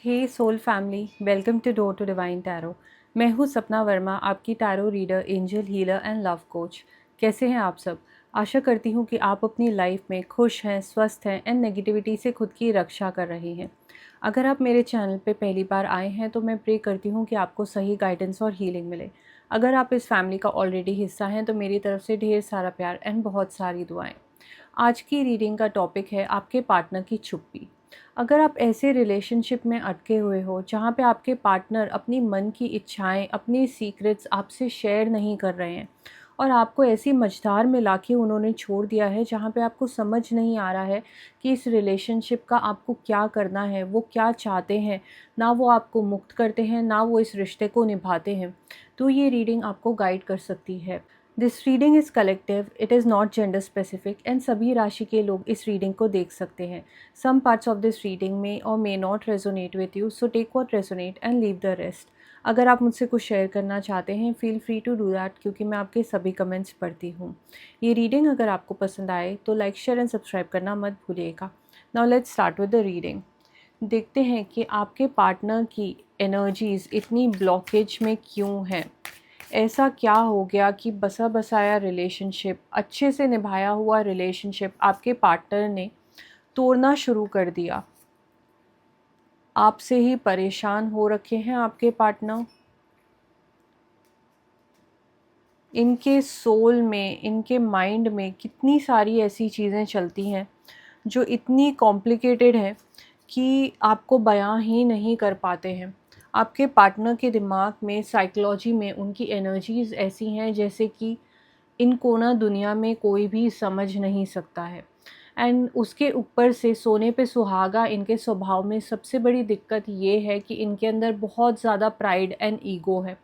Hey soul family, welcome to door to divine tarot. मैं हूँ सपना वर्मा, आपकी tarot reader, angel healer and love coach. कैसे हैं आप सब? आशा करती हूँ कि आप अपनी लाइफ में खुश हैं, स्वस्थ हैं एंड नेगेटिविटी से खुद की रक्षा कर रहे हैं। अगर आप मेरे चैनल पे पहली बार आए हैं तो मैं प्रे करती हूँ कि आपको सही गाइडेंस और हीलिंग मिले। अगर आप इस फैमिली का ऑलरेडी हिस्सा हैं तो मेरी तरफ से ढेर सारा प्यार एंड बहुत सारी दुआएं। आज की रीडिंग का टॉपिक है आपके पार्टनर की चुप्पी। अगर आप ऐसे रिलेशनशिप में अटके हुए हो जहाँ पे आपके पार्टनर अपनी मन की इच्छाएं, अपनी सीक्रेट्स आपसे शेयर नहीं कर रहे हैं और आपको ऐसी मझधार में लाके उन्होंने छोड़ दिया है जहाँ पे आपको समझ नहीं आ रहा है कि इस रिलेशनशिप का आपको क्या करना है, वो क्या चाहते हैं, ना वो आपको मुक्त करते हैं ना वो इस रिश्ते को निभाते हैं, तो ये रीडिंग आपको गाइड कर सकती है। This reading is collective, it is not gender specific and सभी राशि के लोग इस रीडिंग को देख सकते हैं। Some parts of this reading may or may not resonate with you, so take what resonate and leave the rest. अगर आप मुझसे कुछ शेयर करना चाहते हैं feel free to do that, क्योंकि मैं आपके सभी कमेंट्स पढ़ती हूँ। ये रीडिंग अगर आपको पसंद आए तो लाइक शेयर एंड सब्सक्राइब करना मत भूलिएगा। Now let's start with the reading. देखते हैं कि आपके पार्टनर की एनर्जीज़ इतनी ब्लॉकेज में क्यों हैं। ऐसा क्या हो गया कि बसा बसाया रिलेशनशिप, अच्छे से निभाया हुआ रिलेशनशिप आपके पार्टनर ने तोड़ना शुरू कर दिया। आपसे ही परेशान हो रखे हैं आपके पार्टनर। इनके सोल में, इनके माइंड में कितनी सारी ऐसी चीज़ें चलती हैं जो इतनी कॉम्प्लिकेटेड है कि आपको बयां ही नहीं कर पाते हैं। आपके पार्टनर के दिमाग में, साइकोलॉजी में उनकी एनर्जीज़ ऐसी हैं जैसे कि इनको ना दुनिया में कोई भी समझ नहीं सकता है। एंड उसके ऊपर से सोने पे सुहागा इनके स्वभाव में सबसे बड़ी दिक्कत ये है कि इनके अंदर बहुत ज़्यादा प्राइड एंड ईगो है।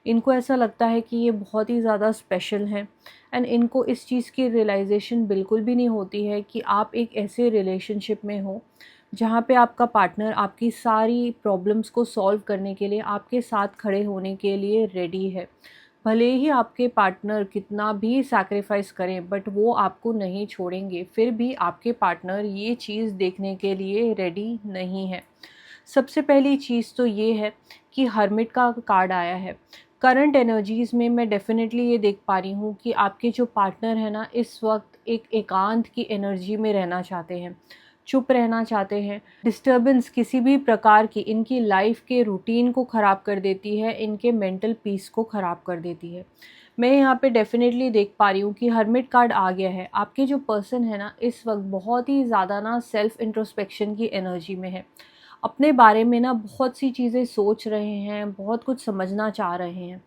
इनको ऐसा लगता है कि ये बहुत ही ज़्यादा स्पेशल हैं एंड इनको इस चीज़ की रियलाइजेशन बिल्कुल भी नहीं होती है कि आप एक ऐसे रिलेशनशिप में हो जहाँ पे आपका पार्टनर आपकी सारी प्रॉब्लम्स को सॉल्व करने के लिए, आपके साथ खड़े होने के लिए रेडी है। भले ही आपके पार्टनर कितना भी सैक्रिफाइस करें बट वो आपको नहीं छोड़ेंगे, फिर भी आपके पार्टनर ये चीज़ देखने के लिए रेडी नहीं है। सबसे पहली चीज़ तो ये है कि हर्मिट का कार्ड आया है। करंट एनर्जीज़ में मैं डेफ़िनेटली ये देख पा रही हूँ कि आपके जो पार्टनर है ना, इस वक्त एक एकांत की एनर्जी में रहना चाहते हैं, चुप रहना चाहते हैं। डिस्टर्बेंस किसी भी प्रकार की इनकी लाइफ के रूटीन को ख़राब कर देती है, इनके मेंटल पीस को ख़राब कर देती है। मैं यहाँ पे डेफ़िनेटली देख पा रही हूँ कि हर्मिट कार्ड आ गया है। आपके जो पर्सन है ना, इस वक्त बहुत ही ज़्यादा ना सेल्फ़ इंट्रोस्पेक्शन की एनर्जी में है। अपने बारे में ना बहुत सी चीज़ें सोच रहे हैं, बहुत कुछ समझना चाह रहे हैं।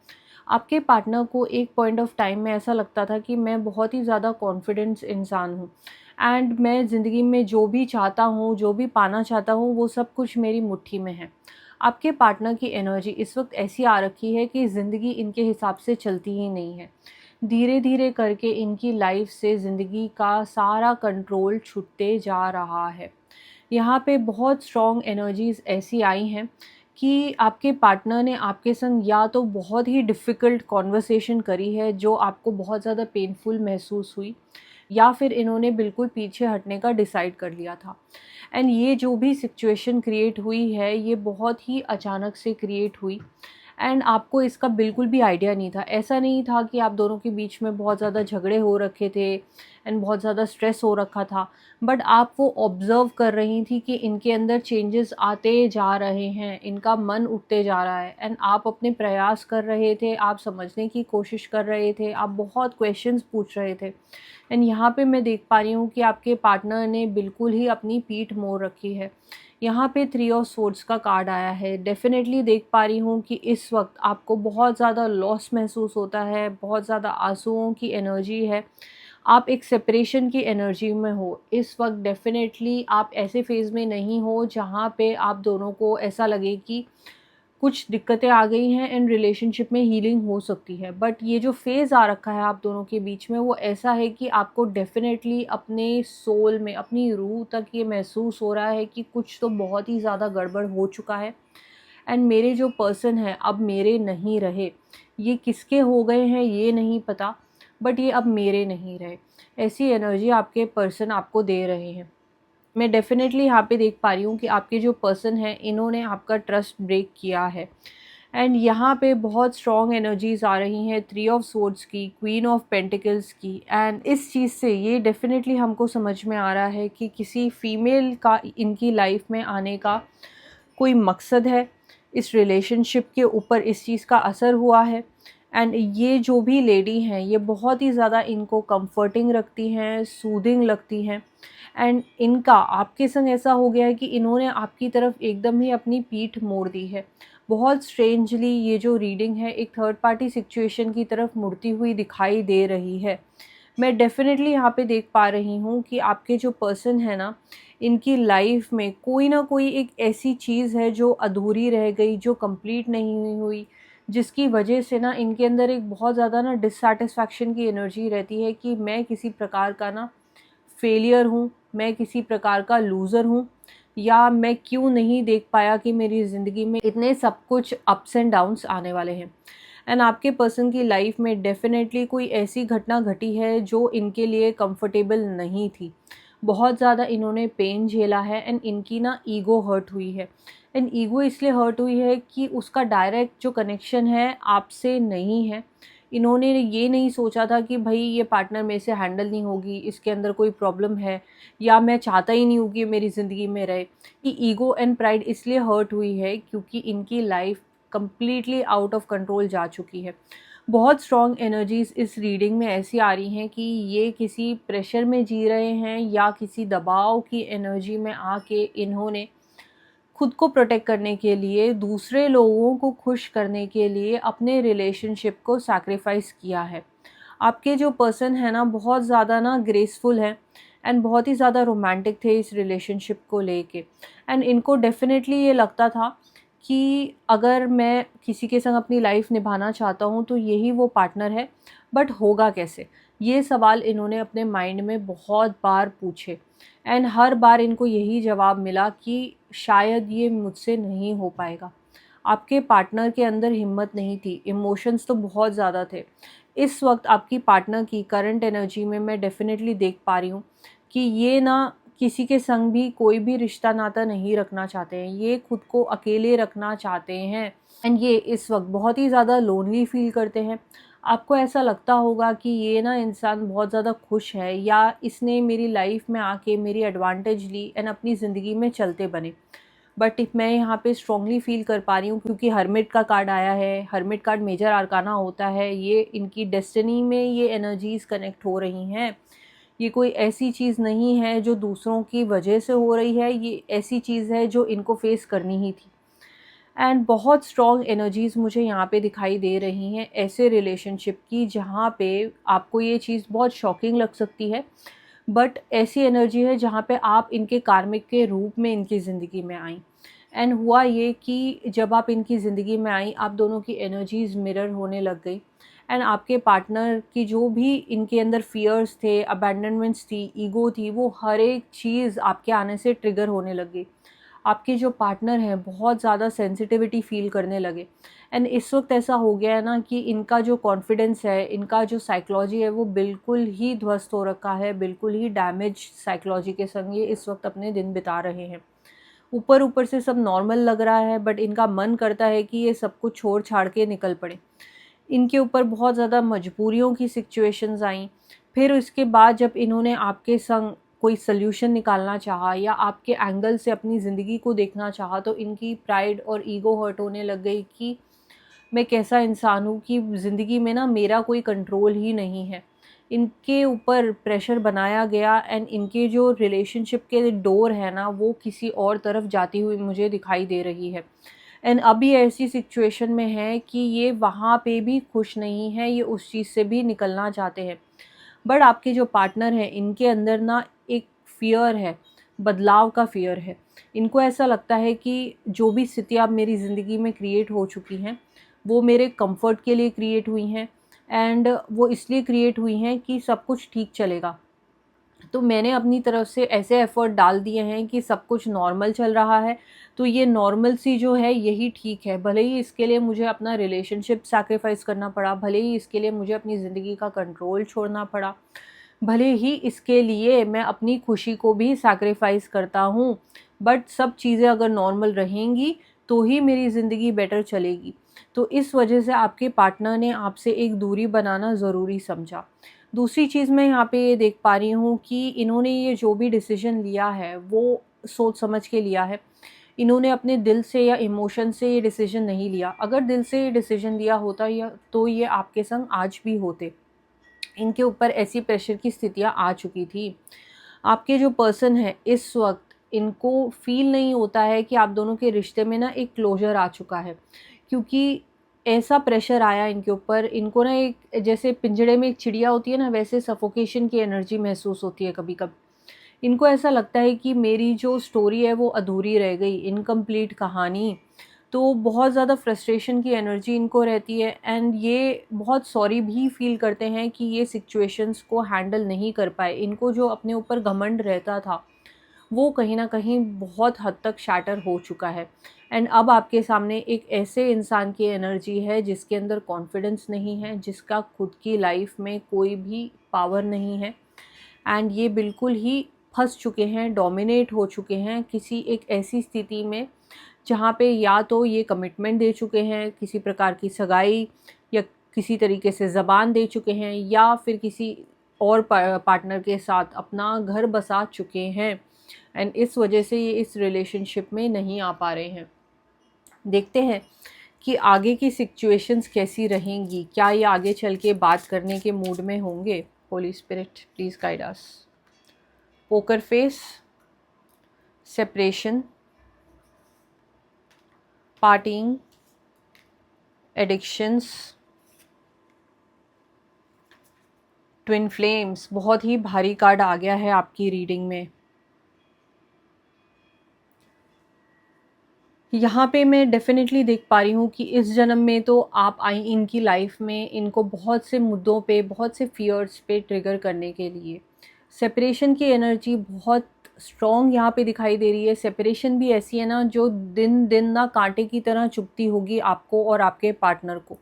आपके पार्टनर को एक पॉइंट ऑफ टाइम में ऐसा लगता था कि मैं बहुत ही ज़्यादा कॉन्फिडेंस इंसान हूँ एंड मैं ज़िंदगी में जो भी चाहता हूँ, जो भी पाना चाहता हूँ, वो सब कुछ मेरी मुट्ठी में है। आपके पार्टनर की एनर्जी इस वक्त ऐसी आ रखी है कि ज़िंदगी इनके हिसाब से चलती ही नहीं है। धीरे धीरे करके इनकी लाइफ से ज़िंदगी का सारा कंट्रोल छूटते जा रहा है। यहाँ पे बहुत स्ट्रॉन्ग एनर्जीज़ ऐसी आई हैं कि आपके पार्टनर ने आपके संग या तो बहुत ही डिफ़िकल्ट कॉन्वर्सेशन करी है जो आपको बहुत ज़्यादा पेनफुल महसूस हुई, या फिर इन्होंने बिल्कुल पीछे हटने का डिसाइड कर लिया था। एंड ये जो भी सिचुएशन क्रिएट हुई है ये बहुत ही अचानक से क्रिएट हुई एंड आपको इसका बिल्कुल भी आइडिया नहीं था। ऐसा नहीं था कि आप दोनों के बीच में बहुत ज़्यादा झगड़े हो रखे थे एंड बहुत ज़्यादा स्ट्रेस हो रखा था, बट आप वो ऑब्ज़र्व कर रही थी कि इनके अंदर चेंजेस आते जा रहे हैं, इनका मन उठते जा रहा है एंड आप अपने प्रयास कर रहे थे, आप समझने की कोशिश कर रहे थे, आप बहुत क्वेश्चंस पूछ रहे थे। एंड यहाँ पे मैं देख पा रही हूँ कि आपके पार्टनर ने बिल्कुल ही अपनी पीठ मोड़ रखी है। यहाँ पे 3 ऑफ सोर्ड्स का कार्ड आया है। डेफ़िनेटली देख पा रही हूँ कि इस वक्त आपको बहुत ज़्यादा लॉस महसूस होता है, बहुत ज़्यादा आंसुओं की एनर्जी है। आप एक सेपरेशन की एनर्जी में हो। इस वक्त डेफ़िनेटली आप ऐसे फ़ेज़ में नहीं हो जहाँ पे आप दोनों को ऐसा लगे कि कुछ दिक्कतें आ गई हैं एंड रिलेशनशिप में हीलिंग हो सकती है। बट ये जो फ़ेज़ आ रखा है आप दोनों के बीच में, वो ऐसा है कि आपको डेफ़िनेटली अपने सोल में, अपनी रूह तक ये महसूस हो रहा है कि कुछ तो बहुत ही ज़्यादा गड़बड़ हो चुका है एंड मेरे जो पर्सन हैं अब मेरे नहीं रहे। ये किसके हो गए हैं ये नहीं पता, बट ये अब मेरे नहीं रहे। ऐसी एनर्जी आपके पर्सन आपको दे रहे हैं। मैं डेफ़िनेटली यहाँ पे देख पा रही हूँ कि आपके जो पर्सन हैं इन्होंने आपका ट्रस्ट ब्रेक किया है। एंड यहाँ पे बहुत स्ट्रॉन्ग एनर्जीज़ आ रही हैं, 3 ऑफ सोर्ड्स की, क्वीन ऑफ पेंटिकल्स की। एंड इस चीज़ से ये डेफ़िनेटली हमको समझ में आ रहा है कि किसी फ़ीमेल का इनकी लाइफ़ में आने का कोई मकसद है, इस रिलेशनशिप के ऊपर इस चीज़ का असर हुआ है। एंड ये जो भी लेडी हैं ये बहुत ही ज़्यादा इनको कंफर्टिंग रखती हैं, सूदिंग लगती हैं। एंड इनका आपके संग ऐसा हो गया है कि इन्होंने आपकी तरफ एकदम ही अपनी पीठ मोड़ दी है। बहुत स्ट्रेंजली ये जो रीडिंग है एक थर्ड पार्टी सिचुएशन की तरफ मुड़ती हुई दिखाई दे रही है। मैं डेफ़िनेटली यहाँ पे देख पा रही हूँ कि आपके जो पर्सन है ना, इनकी लाइफ में कोई ना कोई एक ऐसी चीज़ है जो अधूरी रह गई, जो कंप्लीट नहीं हुई, जिसकी वजह से ना इनके अंदर एक बहुत ज़्यादा ना डिससैटिस्फैक्शन की एनर्जी रहती है कि मैं किसी प्रकार का ना फेलियर हूँ, मैं किसी प्रकार का लूज़र हूँ, या मैं क्यों नहीं देख पाया कि मेरी ज़िंदगी में इतने सब कुछ अप्स एंड डाउन्स आने वाले हैं। एंड आपके पर्सन की लाइफ में डेफ़िनेटली कोई ऐसी घटना घटी है जो इनके लिए कंफर्टेबल नहीं थी। बहुत ज़्यादा इन्होंने पेन झेला है एंड इनकी ना ईगो हर्ट हुई है। एंड ईगो इसलिए हर्ट हुई है कि उसका डायरेक्ट जो कनेक्शन है आपसे नहीं है। इन्होंने ये नहीं सोचा था कि भाई ये पार्टनर मेरे से हैंडल नहीं होगी, इसके अंदर कोई प्रॉब्लम है, या मैं चाहता ही नहीं हूँ कि मेरी ज़िंदगी में रहे। कि ईगो एंड प्राइड इसलिए हर्ट हुई है क्योंकि इनकी life completely out of control जा चुकी है। बहुत स्ट्रॉन्ग एनर्जीज़ इस रीडिंग में ऐसी आ रही हैं कि ये किसी प्रेशर में जी रहे हैं या किसी दबाव की एनर्जी में आके इन्होंने खुद को प्रोटेक्ट करने के लिए, दूसरे लोगों को खुश करने के लिए अपने रिलेशनशिप को सैक्रिफाइस किया है। आपके जो पर्सन है ना बहुत ज़्यादा ना ग्रेसफुल है एंड बहुत ही ज़्यादा रोमांटिक थे इस रिलेशनशिप को लेके। एंड इनको डेफिनेटली ये लगता था कि अगर मैं किसी के संग अपनी लाइफ निभाना चाहता हूँ तो यही वो पार्टनर है, बट होगा कैसे? ये सवाल इन्होंने अपने माइंड में बहुत बार पूछे एंड हर बार इनको यही जवाब मिला कि शायद ये मुझसे नहीं हो पाएगा। आपके पार्टनर के अंदर हिम्मत नहीं थी, इमोशंस तो बहुत ज़्यादा थे। इस वक्त आपकी पार्टनर की करंट एनर्जी में मैं डेफिनेटली देख पा रही हूँ कि ये ना किसी के संग भी कोई भी रिश्ता नाता नहीं रखना चाहते हैं, ये खुद को अकेले रखना चाहते हैं। एंड ये इस वक्त बहुत ही ज़्यादा लोनली फील करते हैं। आपको ऐसा लगता होगा कि ये ना इंसान बहुत ज़्यादा खुश है या इसने मेरी लाइफ में आके मेरी एडवांटेज ली एंड अपनी ज़िंदगी में चलते बने। बट मैं यहाँ पे स्ट्रॉन्गली फील कर पा रही हूँ क्योंकि हर्मिट का कार्ड आया है। हर्मिट कार्ड मेजर आर्काना होता है। ये इनकी डेस्टिनी में ये एनर्जीज़ कनेक्ट हो रही हैं। ये कोई ऐसी चीज़ नहीं है जो दूसरों की वजह से हो रही है, ये ऐसी चीज़ है जो इनको फेस करनी ही थी। एंड बहुत स्ट्रॉन्ग एनर्जीज़ मुझे यहाँ पे दिखाई दे रही हैं ऐसे रिलेशनशिप की जहाँ पे आपको ये चीज़ बहुत शॉकिंग लग सकती है, बट ऐसी एनर्जी है जहाँ पे आप इनके कार्मिक के रूप में इनकी ज़िंदगी में आई। एंड हुआ ये कि जब आप इनकी ज़िंदगी में आई, आप दोनों की एनर्जीज़ मिरर होने लग गई। एंड आपके पार्टनर की जो भी इनके अंदर फियर्स थे, अबैंडनमेंट्स थी, ईगो थी, वो हर एक चीज़ आपके आने से ट्रिगर होने लग गई। आपके जो पार्टनर हैं बहुत ज़्यादा सेंसिटिविटी फ़ील करने लगे। एंड इस वक्त ऐसा हो गया है ना कि इनका जो कॉन्फिडेंस है, इनका जो साइकोलॉजी है वो बिल्कुल ही ध्वस्त हो रखा है, बिल्कुल ही डैमेज साइकोलॉजी के संग ये इस वक्त अपने दिन बिता रहे हैं। ऊपर ऊपर से सब नॉर्मल लग रहा है, बट इनका मन करता है कि ये सब कुछ छोड़ छाड़ के निकल पड़े। इनके ऊपर बहुत ज़्यादा मजबूरियों की सिचुएशंस आई। फिर उसके बाद जब इन्होंने आपके संग कोई सल्यूशन निकालना चाहा या आपके एंगल से अपनी ज़िंदगी को देखना चाहा, तो इनकी प्राइड और ईगो हर्ट होने लग गई कि मैं कैसा इंसान हूँ कि ज़िंदगी में ना मेरा कोई कंट्रोल ही नहीं है। इनके ऊपर प्रेशर बनाया गया एंड इनके जो रिलेशनशिप के डोर है ना वो किसी और तरफ जाती हुई मुझे दिखाई दे रही है। एंड अभी ऐसी सिचुएशन में है कि ये वहाँ पे भी खुश नहीं है, ये उस चीज़ से भी निकलना चाहते हैं। बट आपके जो पार्टनर हैं इनके अंदर ना एक फ़ियर है, बदलाव का फ़ियर है। इनको ऐसा लगता है कि जो भी स्थितियाँ अब मेरी ज़िंदगी में क्रिएट हो चुकी हैं वो मेरे कंफर्ट के लिए क्रिएट हुई हैं एंड वो इसलिए क्रिएट हुई हैं कि सब कुछ ठीक चलेगा। तो मैंने अपनी तरफ से ऐसे एफ़र्ट डाल दिए हैं कि सब कुछ नॉर्मल चल रहा है, तो ये नॉर्मल सी जो है यही ठीक है। भले ही इसके लिए मुझे अपना रिलेशनशिप सैक्रिफ़ाइस करना पड़ा, भले ही इसके लिए मुझे अपनी ज़िंदगी का कंट्रोल छोड़ना पड़ा, भले ही इसके लिए मैं अपनी खुशी को भी सैक्रिफाइस करता हूँ, बट सब चीज़ें अगर नॉर्मल रहेंगी तो ही मेरी ज़िंदगी बेटर चलेगी। तो इस वजह से आपके पार्टनर ने आपसे एक दूरी बनाना ज़रूरी समझा। दूसरी चीज़ मैं यहाँ पे ये देख पा रही हूँ कि इन्होंने ये जो भी डिसीजन लिया है वो सोच समझ के लिया है। इन्होंने अपने दिल से या इमोशन से ये डिसीजन नहीं लिया। अगर दिल से ये डिसीजन लिया होता या तो ये आपके संग आज भी होते। इनके ऊपर ऐसी प्रेशर की स्थितियाँ आ चुकी थी। आपके जो पर्सन है इस वक्त, इनको फील नहीं होता है कि आप दोनों के रिश्ते में ना एक क्लोजर आ चुका है, क्योंकि ऐसा प्रेशर आया इनके ऊपर। इनको ना एक, जैसे पिंजड़े में एक चिड़िया होती है ना, वैसे सफोकेशन की एनर्जी महसूस होती है कभी कभी। इनको ऐसा लगता है कि मेरी जो स्टोरी है वो अधूरी रह गई, इनकम्प्लीट कहानी। तो बहुत ज़्यादा फ्रस्ट्रेशन की एनर्जी इनको रहती है, एंड ये बहुत सॉरी भी फील करते हैं कि ये सिचुएशंस को हैंडल नहीं कर पाए। इनको जो अपने ऊपर घमंड रहता था वो कहीं ना कहीं बहुत हद तक शैटर हो चुका है। एंड अब आपके सामने एक ऐसे इंसान की एनर्जी है जिसके अंदर कॉन्फिडेंस नहीं है, जिसका खुद की लाइफ में कोई भी पावर नहीं है, एंड ये बिल्कुल ही फंस चुके हैं, डोमिनेट हो चुके हैं किसी एक ऐसी स्थिति में जहाँ पे या तो ये कमिटमेंट दे चुके हैं, किसी प्रकार की सगाई, या किसी तरीके से ज़बान दे चुके हैं, या फिर किसी और पार्टनर के साथ अपना घर बसा चुके हैं, एंड इस वजह से ये इस रिलेशनशिप में नहीं आ पा रहे हैं। देखते हैं कि आगे की सिचुएशंस कैसी रहेंगी, क्या ये आगे चल के बात करने के मूड में होंगे। Holy spirit please guide us. Poker face, separation, parting, addictions, twin flames. बहुत ही भारी कार्ड आ गया है आपकी रीडिंग में। यहाँ पे मैं डेफिनेटली देख पा रही हूँ कि इस जन्म में तो आप आई इनकी लाइफ में, इनको बहुत से मुद्दों पे, बहुत से फियर्स पे ट्रिगर करने के लिए। सेपरेशन की एनर्जी बहुत स्ट्रॉन्ग यहाँ पे दिखाई दे रही है। सेपरेशन भी ऐसी है ना जो दिन दिन ना कांटे की तरह चुभती होगी आपको और आपके पार्टनर को।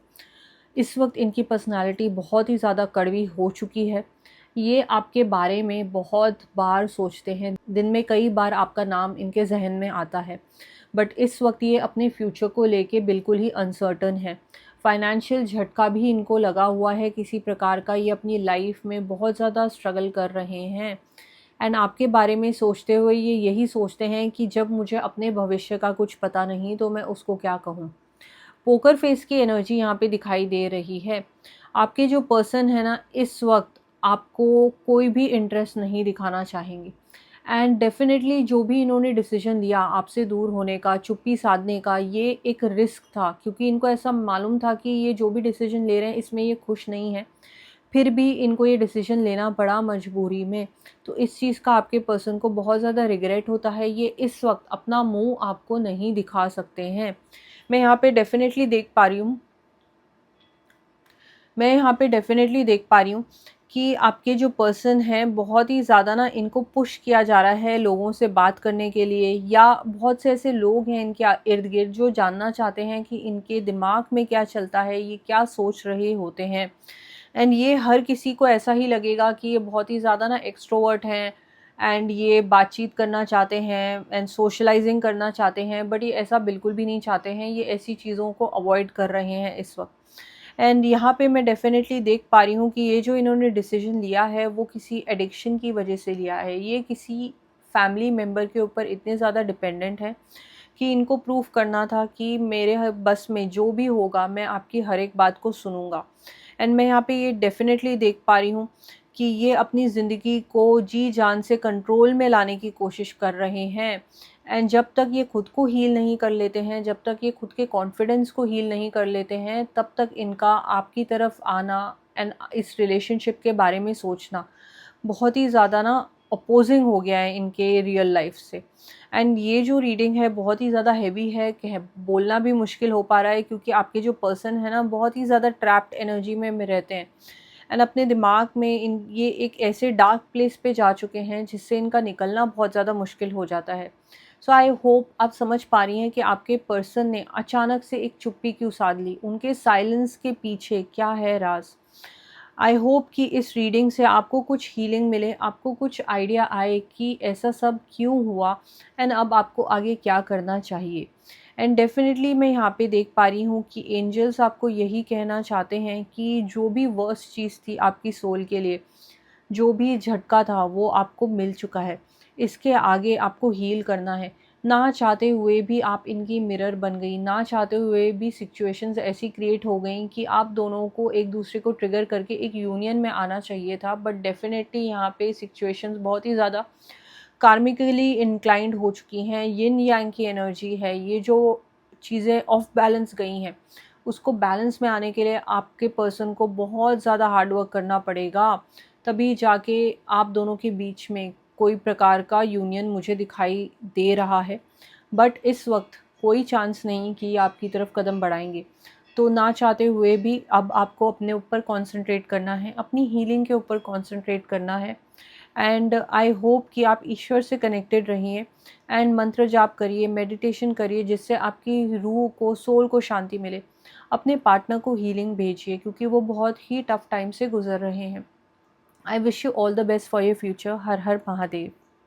इस वक्त इनकी पर्सनालिटी बहुत ही ज़्यादा कड़वी हो चुकी है। ये आपके बारे में बहुत बार सोचते हैं, दिन में कई बार आपका नाम इनके जहन में आता है, बट इस वक्त ये अपने फ्यूचर को लेके बिल्कुल ही अनसर्टन है। फाइनेंशियल झटका भी इनको लगा हुआ है किसी प्रकार का। ये अपनी लाइफ में बहुत ज़्यादा स्ट्रगल कर रहे हैं, एंड आपके बारे में सोचते हुए ये यही सोचते हैं कि जब मुझे अपने भविष्य का कुछ पता नहीं तो मैं उसको क्या कहूँ। पोकर फेस की एनर्जी यहाँ पे दिखाई दे रही है। आपके जो पर्सन है ना इस वक्त आपको कोई भी इंटरेस्ट नहीं दिखाना चाहेंगे, एंड डेफिनेटली जो भी इन्होंने डिसीजन लिया आपसे दूर होने का, चुप्पी साधने का, ये एक रिस्क था, क्योंकि इनको ऐसा मालूम था कि ये जो भी डिसीजन ले रहे हैं इसमें ये खुश नहीं है, फिर भी इनको ये डिसीजन लेना पड़ा मजबूरी में। तो इस चीज़ का आपके पर्सन को बहुत ज़्यादा रिग्रेट होता है। ये इस वक्त अपना मुंह आपको नहीं दिखा सकते हैं। मैं यहाँ पे डेफिनेटली देख पा रही हूँ मैं यहाँ पे डेफिनेटली देख पा रही हूँ कि आपके जो पर्सन हैं बहुत ही ज़्यादा ना इनको पुश किया जा रहा है लोगों से बात करने के लिए, या बहुत से ऐसे लोग हैं इनके इर्द गिर्द जो जानना चाहते हैं कि इनके दिमाग में क्या चलता है, ये क्या सोच रहे होते हैं। एंड ये हर किसी को ऐसा ही लगेगा कि ये बहुत ही ज़्यादा ना एक्सट्रोवर्ट हैं, एंड ये बातचीत करना चाहते हैं एंड सोशलाइजिंग करना चाहते हैं, बट ये ऐसा बिल्कुल भी नहीं चाहते हैं। ये ऐसी चीज़ों को अवॉइड कर रहे हैं इस वक्त। एंड यहाँ पे मैं डेफिनेटली देख पा रही हूँ कि ये जो इन्होंने डिसीजन लिया है वो किसी एडिक्शन की वजह से लिया है। ये किसी फैमिली मेम्बर के ऊपर इतने ज़्यादा डिपेंडेंट है कि इनको प्रूफ करना था कि मेरे बस में जो भी होगा मैं आपकी हर एक बात को सुनूंगा। एंड मैं यहाँ पे ये डेफिनेटली देख पा रही हूँ कि ये अपनी ज़िंदगी को जी जान से कंट्रोल में लाने की कोशिश कर रहे हैं, एंड जब तक ये खुद को हील नहीं कर लेते हैं, जब तक ये खुद के कॉन्फिडेंस को हील नहीं कर लेते हैं, तब तक इनका आपकी तरफ आना एंड इस रिलेशनशिप के बारे में सोचना बहुत ही ज़्यादा ना अपोजिंग हो गया है इनके रियल लाइफ से। एंड ये जो रीडिंग है बहुत ही ज़्यादा हैवी है, कह बोलना भी मुश्किल हो पा रहा है, क्योंकि आपके जो पर्सन है ना बहुत ही ज़्यादा ट्रैप्ड एनर्जी में रहते हैं, एंड अपने दिमाग में ये एक ऐसे डार्क प्लेस पे जा चुके हैं जिससे इनका निकलना बहुत ज़्यादा मुश्किल हो जाता है। सो आई होप आप समझ पा रही हैं कि आपके पर्सन ने अचानक से एक चुप्पी क्यों साध ली, उनके साइलेंस के पीछे क्या है राज। आई होप कि इस रीडिंग से आपको कुछ हीलिंग मिले, आपको कुछ आइडिया आए कि ऐसा सब क्यों हुआ एंड अब आपको आगे क्या करना चाहिए। एंड डेफिनेटली मैं यहाँ पे देख पा रही हूँ कि एंजल्स आपको यही कहना चाहते हैं कि जो भी वर्स्ट चीज़ थी आपकी सोल के लिए, जो भी झटका था वो आपको मिल चुका है। इसके आगे आपको हील करना है। ना चाहते हुए भी आप इनकी मिरर बन गई, ना चाहते हुए भी सिचुएशंस ऐसी क्रिएट हो गई कि आप दोनों को एक दूसरे को ट्रिगर करके एक यूनियन में आना चाहिए था, बट डेफिनेटली यहाँ पे सिचुएशंस बहुत ही ज़्यादा कार्मिकली इंक्लाइंड हो चुकी हैं। यिन यांग की एनर्जी है, ये जो चीज़ें ऑफ बैलेंस गई हैं उसको बैलेंस में आने के लिए आपके पर्सन को बहुत ज़्यादा हार्ड वर्क करना पड़ेगा, तभी जाके आप दोनों के बीच में कोई प्रकार का यूनियन मुझे दिखाई दे रहा है। बट इस वक्त कोई चांस नहीं कि आपकी तरफ कदम बढ़ाएंगे। तो ना चाहते हुए भी अब आपको अपने ऊपर कंसंट्रेट करना है, अपनी हीलिंग के ऊपर कंसंट्रेट करना है। एंड आई होप कि आप ईश्वर से कनेक्टेड रहिए एंड मंत्र जाप करिए, मेडिटेशन करिए, जिससे आपकी रूह को, सोल को शांति मिले। अपने पार्टनर को हीलिंग भेजिए क्योंकि वो बहुत ही टफ टाइम से गुजर रहे हैं। I wish you all the best for your future. Her her Mahadev.